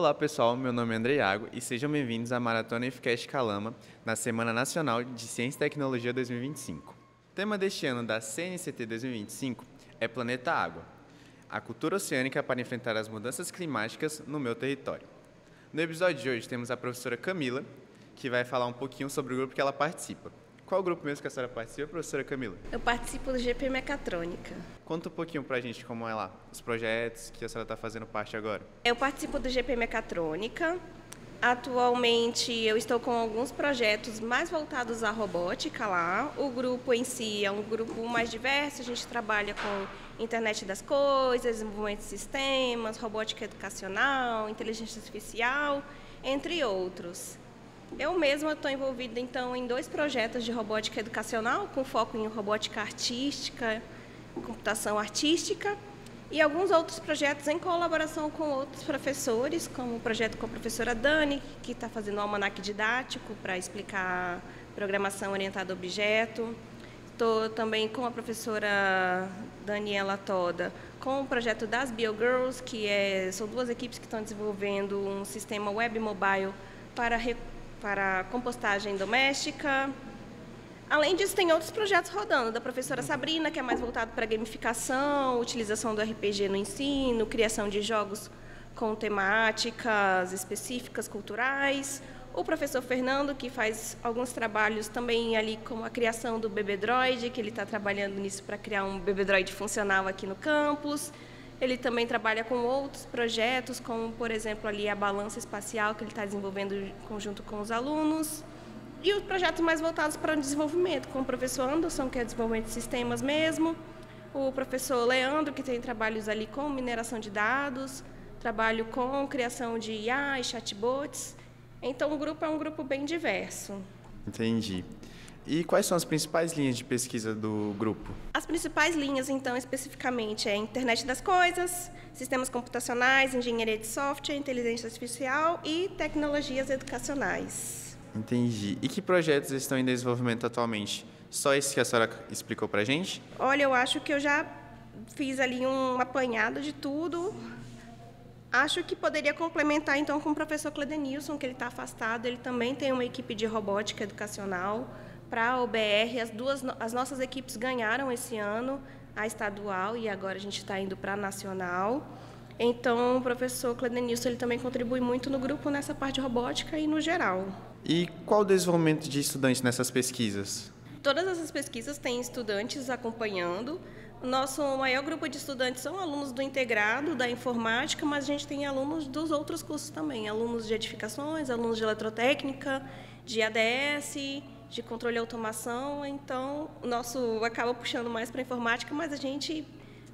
Olá pessoal, meu nome é André Iago e sejam bem-vindos à Maratona Ifcast Calama na Semana Nacional de Ciência e Tecnologia 2025. O tema deste ano da CNCT 2025 é Planeta Água, a cultura oceânica para enfrentar as mudanças climáticas no meu território. No episódio de hoje temos a professora Camila, que vai falar um pouquinho sobre o grupo que ela participa. Qual o grupo mesmo que a senhora participa, professora Camila? Eu participo do GP Mecatrônica. Conta um pouquinho pra gente como é lá, os projetos que a senhora está fazendo parte agora. Eu participo do GP Mecatrônica. Atualmente eu estou com alguns projetos mais voltados à robótica lá. O grupo em si é um grupo mais diverso, a gente trabalha com internet das coisas, desenvolvimento de sistemas, robótica educacional, inteligência artificial, entre outros. Eu mesma estou envolvida, então, em 2 projetos de robótica educacional, com foco em robótica artística, computação artística, e alguns outros projetos em colaboração com outros professores, como o projeto com a professora Dani, que está fazendo um almanaque didático para explicar programação orientada a objeto. Estou também com a professora Daniela Toda, com o projeto das BioGirls, são 2 equipes que estão desenvolvendo um sistema web mobile para compostagem doméstica. Além disso, tem outros projetos rodando, da professora Sabrina, que é mais voltado para gamificação, utilização do RPG no ensino, criação de jogos com temáticas específicas, culturais. O professor Fernando, que faz alguns trabalhos também ali com a criação do Bebedroid, que ele está trabalhando nisso para criar um Bebedroid funcional aqui no campus. Ele também trabalha com outros projetos, como, por exemplo, ali a balança espacial, que ele está desenvolvendo em conjunto com os alunos. E os projetos mais voltados para o desenvolvimento, com o professor Anderson, que é desenvolvimento de sistemas mesmo, o professor Leandro, que tem trabalhos ali com mineração de dados, trabalho com criação de IA e chatbots. Então, o grupo é um grupo bem diverso. Entendi. E quais são as principais linhas de pesquisa do grupo? As principais linhas, então, especificamente, é internet das coisas, sistemas computacionais, engenharia de software, inteligência artificial e tecnologias educacionais. Entendi. E que projetos estão em desenvolvimento atualmente? Só esse que a senhora explicou pra gente? Olha, eu acho que eu já fiz ali um apanhado de tudo. Acho que poderia complementar, então, com o professor Cledenilson, que ele está afastado. Ele também tem uma equipe de robótica educacional para a OBR. As nossas equipes ganharam esse ano a estadual e agora a gente está indo para a nacional. Então, o professor Cledenilson ele também contribui muito no grupo nessa parte de robótica e no geral. E qual o desenvolvimento de estudantes nessas pesquisas? Todas essas pesquisas têm estudantes acompanhando. O nosso maior grupo de estudantes são alunos do integrado, da informática, mas a gente tem alunos dos outros cursos também, alunos de edificações, alunos de eletrotécnica, de ADS, de controle e automação. Então, o nosso acaba puxando mais para a informática, mas a gente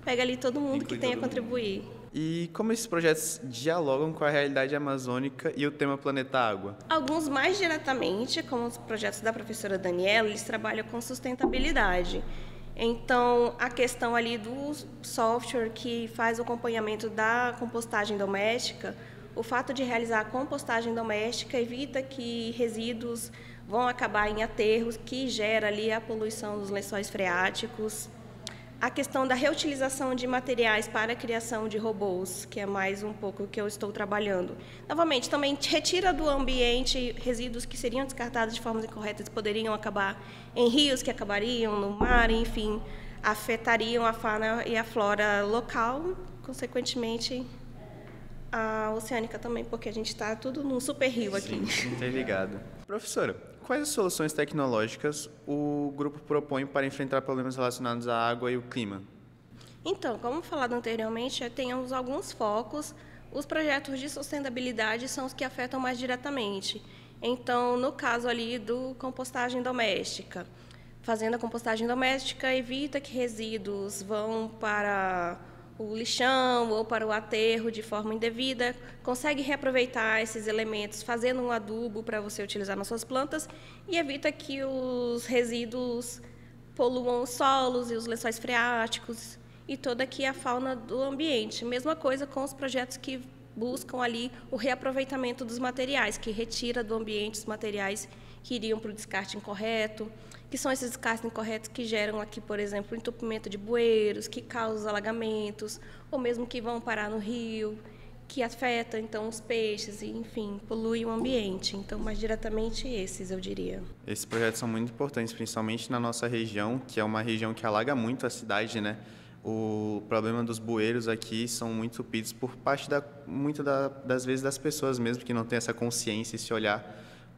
pega ali todo mundo que tem a contribuir. E como esses projetos dialogam com a realidade amazônica e o tema Planeta Água? Alguns mais diretamente, como os projetos da professora Daniela, eles trabalham com sustentabilidade. Então, a questão ali do software que faz o acompanhamento da compostagem doméstica, o fato de realizar a compostagem doméstica evita que resíduos vão acabar em aterros, que gera ali a poluição dos lençóis freáticos. A questão da reutilização de materiais para a criação de robôs, que é mais um pouco o que eu estou trabalhando. Novamente, também retira do ambiente resíduos que seriam descartados de formas incorretas e poderiam acabar em rios, que acabariam no mar, enfim, afetariam a fauna e a flora local, consequentemente a oceânica também, porque a gente está tudo num super rio aqui. Sim, interligado. Professora, quais as soluções tecnológicas o grupo propõe para enfrentar problemas relacionados à água e o clima? Então, como falado anteriormente, temos alguns focos. Os projetos de sustentabilidade são os que afetam mais diretamente. Então, no caso ali do compostagem doméstica, fazendo a compostagem doméstica evita que resíduos vão para o lixão ou para o aterro de forma indevida, consegue reaproveitar esses elementos fazendo um adubo para você utilizar nas suas plantas e evita que os resíduos poluam os solos e os lençóis freáticos e toda aqui a fauna do ambiente. Mesma coisa com os projetos que buscam ali o reaproveitamento dos materiais, que retira do ambiente os materiais que iriam para o descarte incorreto, que são esses descartes incorretos que geram aqui, por exemplo, o entupimento de bueiros, que causam alagamentos, ou mesmo que vão parar no rio. que afeta, então, os peixes, e, enfim, polui o ambiente. Então, mais diretamente esses, eu diria. Esses projetos são muito importantes, principalmente na nossa região, que é uma região que alaga muito a cidade, né? O problema dos bueiros aqui são muito supridos por parte das vezes das pessoas mesmo, que não têm essa consciência, esse olhar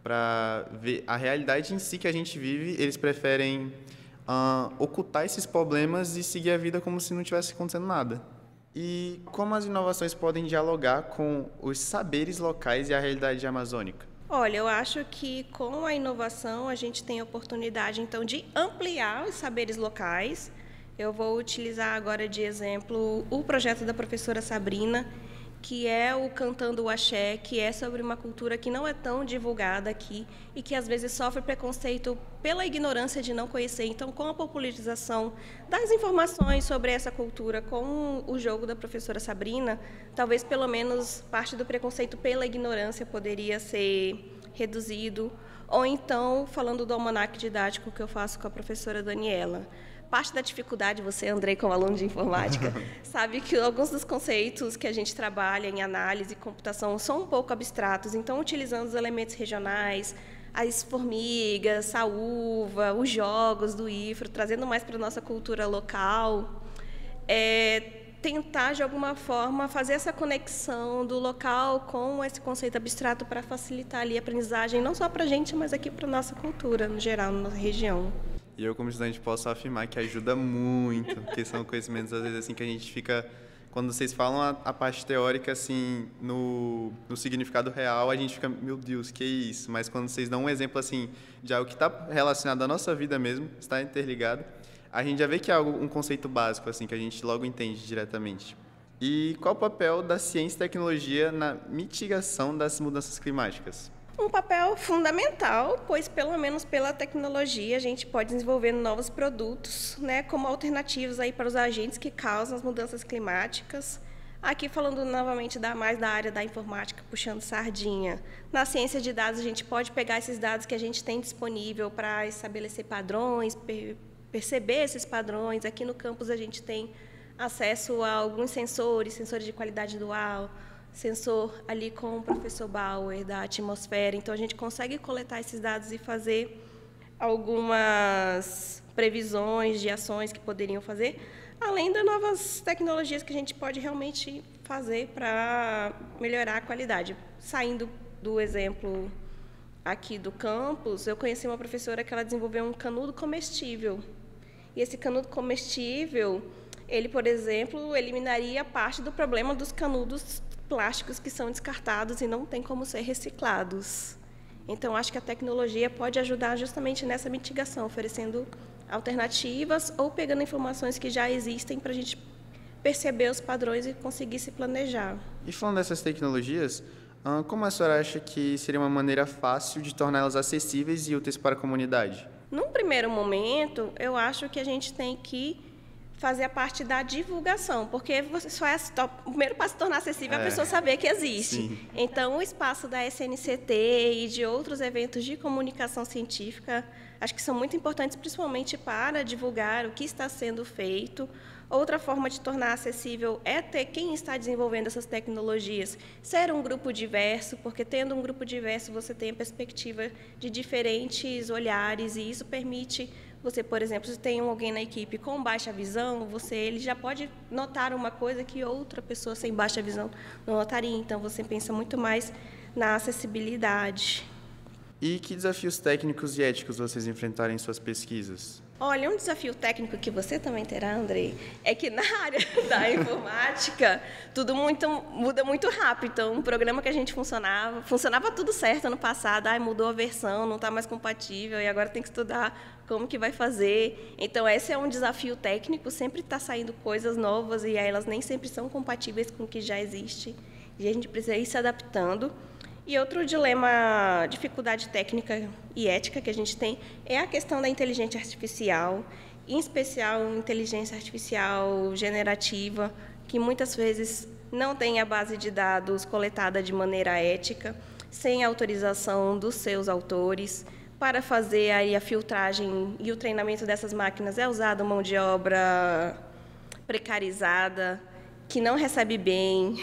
para ver a realidade em si que a gente vive. Eles preferem ocultar esses problemas e seguir a vida como se não tivesse acontecendo nada. E como as inovações podem dialogar com os saberes locais e a realidade amazônica? Olha, eu acho que com a inovação a gente tem a oportunidade, então, de ampliar os saberes locais. Eu vou utilizar agora de exemplo o projeto da professora Sabrina, que é o Cantando o Axé, que é sobre uma cultura que não é tão divulgada aqui e que às vezes sofre preconceito pela ignorância de não conhecer. Então, com a popularização das informações sobre essa cultura, com o jogo da professora Sabrina, talvez pelo menos parte do preconceito pela ignorância poderia ser reduzido. Ou então, falando do almanaque didático que eu faço com a professora Daniela. Parte da dificuldade, você, Andrei, como aluno de informática, sabe que alguns dos conceitos que a gente trabalha em análise e computação são um pouco abstratos. Então, utilizando os elementos regionais, as formigas, a uva, os jogos do IFRO, trazendo mais para a nossa cultura local, tentar, de alguma forma, fazer essa conexão do local com esse conceito abstrato para facilitar ali a aprendizagem, não só para a gente, mas aqui para a nossa cultura, no geral, na nossa região. E eu, como estudante, posso afirmar que ajuda muito, porque são conhecimentos, às vezes, assim, que a gente fica... Quando vocês falam a parte teórica, assim, no significado real, a gente fica, meu Deus, que é isso? Mas quando vocês dão um exemplo, assim, de algo que está relacionado à nossa vida mesmo, está interligado, a gente já vê que é algo, um conceito básico, assim, que a gente logo entende diretamente. E qual o papel da ciência e tecnologia na mitigação das mudanças climáticas? Um papel fundamental, pois pelo menos pela tecnologia a gente pode desenvolver novos produtos, né, como alternativas aí para os agentes que causam as mudanças climáticas. Aqui falando novamente mais da área da informática, puxando sardinha. Na ciência de dados a gente pode pegar esses dados que a gente tem disponível para estabelecer padrões, perceber esses padrões. Aqui no campus a gente tem acesso a alguns sensores de qualidade do ar, sensor ali com o professor Bauer, da atmosfera. Então, a gente consegue coletar esses dados e fazer algumas previsões de ações que poderiam fazer, além das novas tecnologias que a gente pode realmente fazer para melhorar a qualidade. Saindo do exemplo aqui do campus, eu conheci uma professora que ela desenvolveu um canudo comestível. E esse canudo comestível, ele, por exemplo, eliminaria parte do problema dos canudos plásticos que são descartados e não tem como ser reciclados. Então, acho que a tecnologia pode ajudar justamente nessa mitigação, oferecendo alternativas ou pegando informações que já existem para a gente perceber os padrões e conseguir se planejar. E falando dessas tecnologias, como a senhora acha que seria uma maneira fácil de torná-las acessíveis e úteis para a comunidade? Num primeiro momento, eu acho que a gente tem que fazer a parte da divulgação, porque só o primeiro passo tornar acessível a pessoa saber que existe. Sim. Então, o espaço da SNCT e de outros eventos de comunicação científica, acho que são muito importantes, principalmente para divulgar o que está sendo feito. Outra forma de tornar acessível é ter quem está desenvolvendo essas tecnologias, ser um grupo diverso, porque tendo um grupo diverso você tem a perspectiva de diferentes olhares e isso permite você, por exemplo, se tem alguém na equipe com baixa visão, ele já pode notar uma coisa que outra pessoa sem baixa visão não notaria. Então, você pensa muito mais na acessibilidade. E que desafios técnicos e éticos vocês enfrentaram em suas pesquisas? Olha, um desafio técnico que você também terá, Andrei, é que na área da informática tudo muda muito rápido. Então, um programa que a gente funcionava tudo certo ano passado, mudou a versão, não está mais compatível e agora tem que estudar como que vai fazer. Então, esse é um desafio técnico, sempre está saindo coisas novas e elas nem sempre são compatíveis com o que já existe e a gente precisa ir se adaptando. E outro dilema, dificuldade técnica e ética que a gente tem é a questão da inteligência artificial, em especial inteligência artificial generativa, que muitas vezes não tem a base de dados coletada de maneira ética, sem autorização dos seus autores. Para fazer aí a filtragem e o treinamento dessas máquinas é usada mão de obra precarizada, que não recebe bem.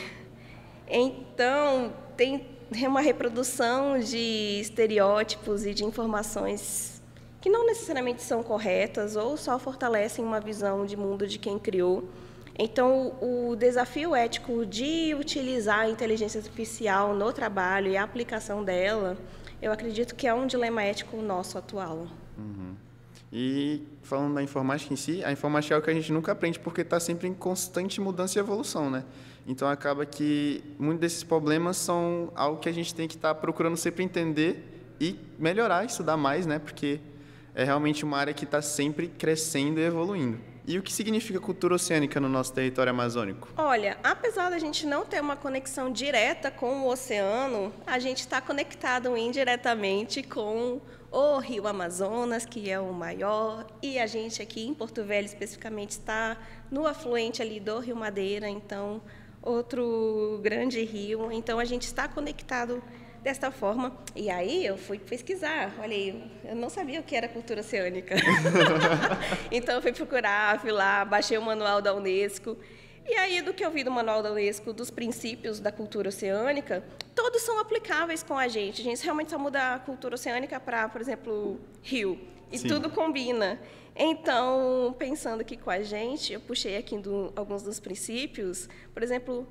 Então, tem uma reprodução de estereótipos e de informações que não necessariamente são corretas ou só fortalecem uma visão de mundo de quem criou. Então, o desafio ético de utilizar a inteligência artificial no trabalho e a aplicação dela, eu acredito que é um dilema ético nosso atual. E falando da informática em si, a informática é algo que a gente nunca aprende porque está sempre em constante mudança e evolução, né? Então, acaba que muitos desses problemas são algo que a gente tem que estar procurando sempre entender e melhorar, estudar mais, né? Porque é realmente uma área que está sempre crescendo e evoluindo. E o que significa cultura oceânica no nosso território amazônico? Olha, apesar da gente não ter uma conexão direta com o oceano, a gente está conectado indiretamente com o Rio Amazonas, que é o maior, e a gente aqui em Porto Velho, especificamente, está no afluente ali do Rio Madeira, então, outro grande rio. Então, a gente está conectado desta forma. E aí eu fui pesquisar, olha aí, eu não sabia o que era cultura oceânica. Então eu fui procurar, fui lá, baixei o manual da Unesco. E aí, do que eu vi do manual da Unesco, dos princípios da cultura oceânica, todos são aplicáveis com a gente. A gente realmente só muda a cultura oceânica para, por exemplo, rio. E Sim. Tudo combina. Então, pensando aqui com a gente, eu puxei aqui alguns dos princípios. Por exemplo,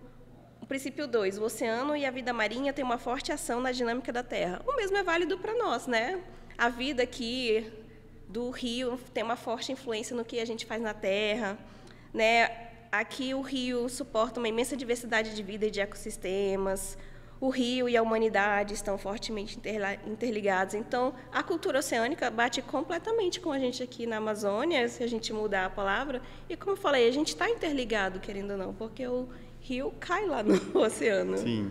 o princípio 2, o oceano e a vida marinha têm uma forte ação na dinâmica da Terra. O mesmo é válido para nós, né? A vida aqui do rio tem uma forte influência no que a gente faz na Terra, né? Aqui o rio suporta uma imensa diversidade de vida e de ecossistemas. O rio e a humanidade estão fortemente interligados. Então, a cultura oceânica bate completamente com a gente aqui na Amazônia, se a gente mudar a palavra. E, como eu falei, a gente está interligado, querendo ou não, porque o rio cai lá no oceano. Sim.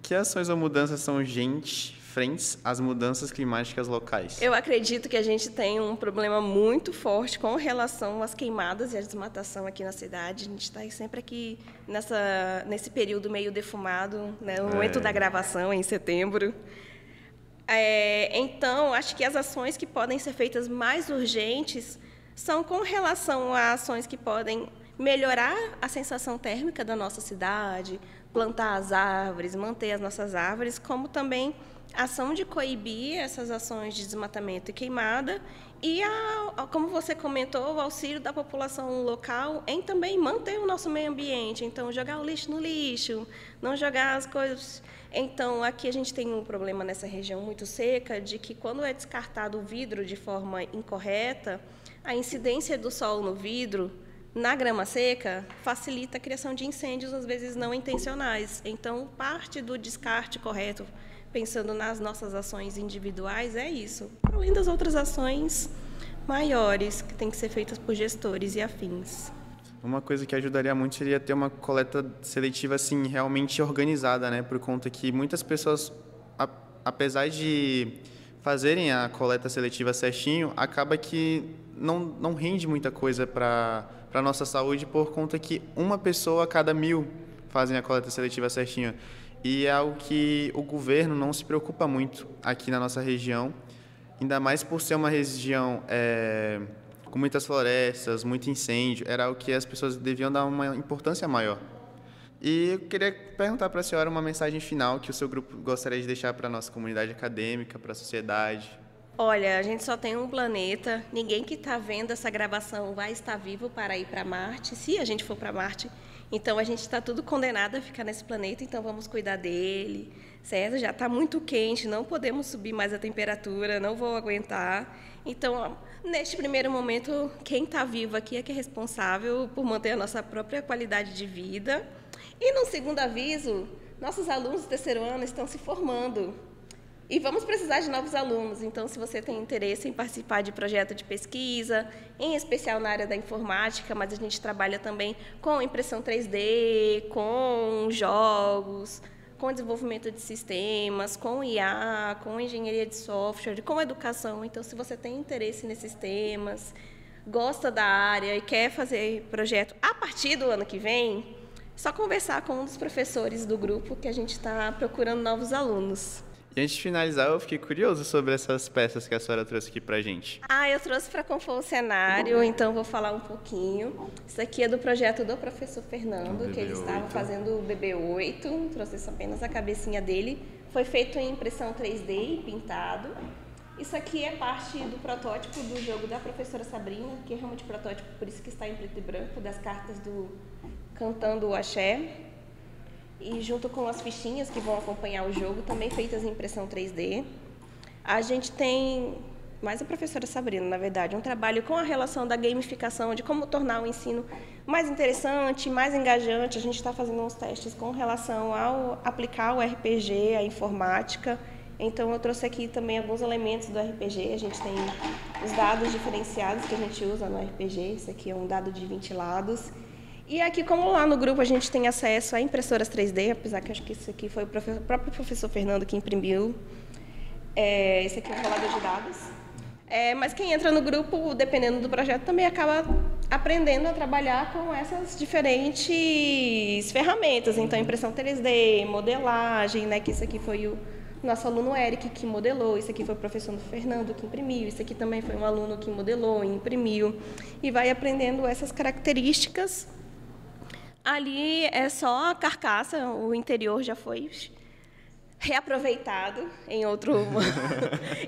Que ações ou mudanças são urgentes frente às mudanças climáticas locais? Eu acredito que a gente tem um problema muito forte com relação às queimadas e à desmatação aqui na cidade. A gente está sempre aqui nesse período meio defumado, né, no momento da gravação, em setembro. Então, acho que as ações que podem ser feitas mais urgentes são com relação a ações que podem melhorar a sensação térmica da nossa cidade, plantar as árvores, manter as nossas árvores, como também a ação de coibir essas ações de desmatamento e queimada e, como você comentou, o auxílio da população local em também manter o nosso meio ambiente. Então, jogar o lixo no lixo, não jogar as coisas. Então, aqui a gente tem um problema nessa região muito seca de que, quando é descartado o vidro de forma incorreta, a incidência do sol no vidro na grama seca facilita a criação de incêndios, às vezes não intencionais. Então, parte do descarte correto, pensando nas nossas ações individuais, é isso. Além das outras ações maiores que têm que ser feitas por gestores e afins. Uma coisa que ajudaria muito seria ter uma coleta seletiva assim, realmente organizada, né? Por conta que muitas pessoas, apesar de fazerem a coleta seletiva certinho, acaba que não rende muita coisa para a nossa saúde, por conta que uma pessoa a cada 1000 fazem a coleta seletiva certinho. E é algo que o governo não se preocupa muito aqui na nossa região, ainda mais por ser uma região com muitas florestas, muito incêndio. Era algo que as pessoas deviam dar uma importância maior. E eu queria perguntar para a senhora uma mensagem final que o seu grupo gostaria de deixar para a nossa comunidade acadêmica, para a sociedade. Olha, a gente só tem um planeta, ninguém que está vendo essa gravação vai estar vivo para ir para Marte, se a gente for para Marte. Então, a gente está tudo condenado a ficar nesse planeta, então vamos cuidar dele, certo? Já está muito quente, não podemos subir mais a temperatura, não vou aguentar. Então, neste primeiro momento, quem está vivo aqui é que é responsável por manter a nossa própria qualidade de vida. E, no segundo aviso, nossos alunos do terceiro ano estão se formando. E vamos precisar de novos alunos, então, se você tem interesse em participar de projeto de pesquisa, em especial na área da informática, mas a gente trabalha também com impressão 3D, com jogos, com desenvolvimento de sistemas, com IA, com engenharia de software, com educação. Então, se você tem interesse nesses temas, gosta da área e quer fazer projeto a partir do ano que vem, é só conversar com um dos professores do grupo que a gente está procurando novos alunos. E antes de finalizar, eu fiquei curioso sobre essas peças que a senhora trouxe aqui pra gente. Eu trouxe para compor o cenário, então vou falar um pouquinho. Isso aqui é do projeto do professor Fernando, que ele estava fazendo o BB8, trouxe apenas a cabecinha dele. Foi feito em impressão 3D e pintado. Isso aqui é parte do protótipo do jogo da professora Sabrina, que é realmente protótipo, por isso que está em preto e branco, das cartas do Cantando o Axé. E junto com as fichinhas que vão acompanhar o jogo, também feitas em impressão 3D. A gente tem, mais a professora Sabrina, na verdade, um trabalho com a relação da gamificação, de como tornar o ensino mais interessante, mais engajante. A gente está fazendo uns testes com relação ao aplicar o RPG, a informática. Então, eu trouxe aqui também alguns elementos do RPG. A gente tem os dados diferenciados que a gente usa no RPG. Esse aqui é um dado de 20 lados. E aqui, como lá no grupo a gente tem acesso a impressoras 3D, apesar que acho que isso aqui foi o próprio professor Fernando que imprimiu. Esse aqui é um rolador de dados. Mas quem entra no grupo, dependendo do projeto, também acaba aprendendo a trabalhar com essas diferentes ferramentas. Então, impressão 3D, modelagem, né, que isso aqui foi o nosso aluno Eric que modelou, isso aqui foi o professor Fernando que imprimiu, isso aqui também foi um aluno que modelou e imprimiu. E vai aprendendo essas características. Ali é só a carcaça, o interior já foi reaproveitado em outro,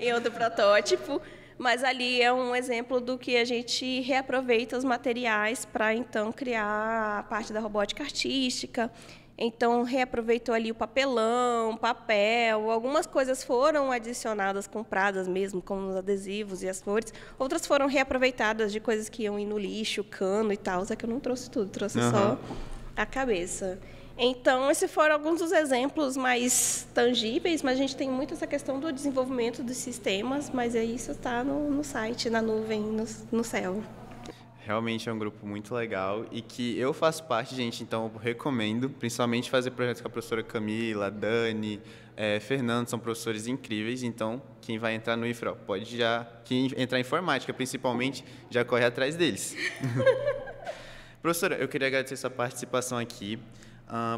em outro protótipo, mas ali é um exemplo do que a gente reaproveita os materiais para, então, criar a parte da robótica artística. Então, reaproveitou ali o papelão, papel, algumas coisas foram adicionadas, compradas mesmo, como os adesivos e as flores. Outras foram reaproveitadas de coisas que iam ir no lixo, cano e tal. Só que eu não trouxe tudo, trouxe só a cabeça. Então, esses foram alguns dos exemplos mais tangíveis, mas a gente tem muito essa questão do desenvolvimento dos sistemas, mas isso está no site, na nuvem, no céu. Realmente é um grupo muito legal e que eu faço parte, gente, então eu recomendo, principalmente fazer projetos com a professora Camila, Dani, Fernando, são professores incríveis, então quem vai entrar no IFRA, quem entrar em informática principalmente, já corre atrás deles. Professora, eu queria agradecer sua participação aqui,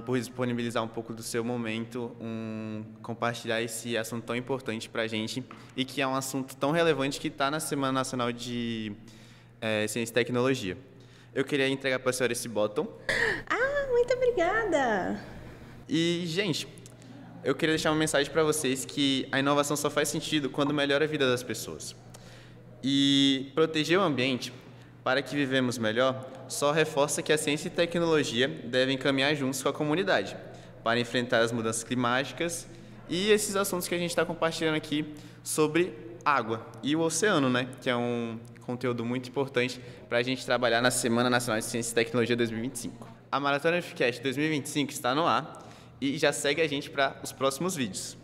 por disponibilizar um pouco do seu momento, compartilhar esse assunto tão importante para a gente e que é um assunto tão relevante que está na Semana Nacional de Ciência e Tecnologia. Eu queria entregar para a senhora esse bottom. Muito obrigada! E, gente, eu queria deixar uma mensagem para vocês que a inovação só faz sentido quando melhora a vida das pessoas. E proteger o ambiente, para que vivemos melhor, só reforça que a ciência e tecnologia devem caminhar juntos com a comunidade, para enfrentar as mudanças climáticas e esses assuntos que a gente está compartilhando aqui sobre água e o oceano, né? Que é um conteúdo muito importante para a gente trabalhar na Semana Nacional de Ciência e Tecnologia 2025. A Maratona IFCast 2025 está no ar e já segue a gente para os próximos vídeos.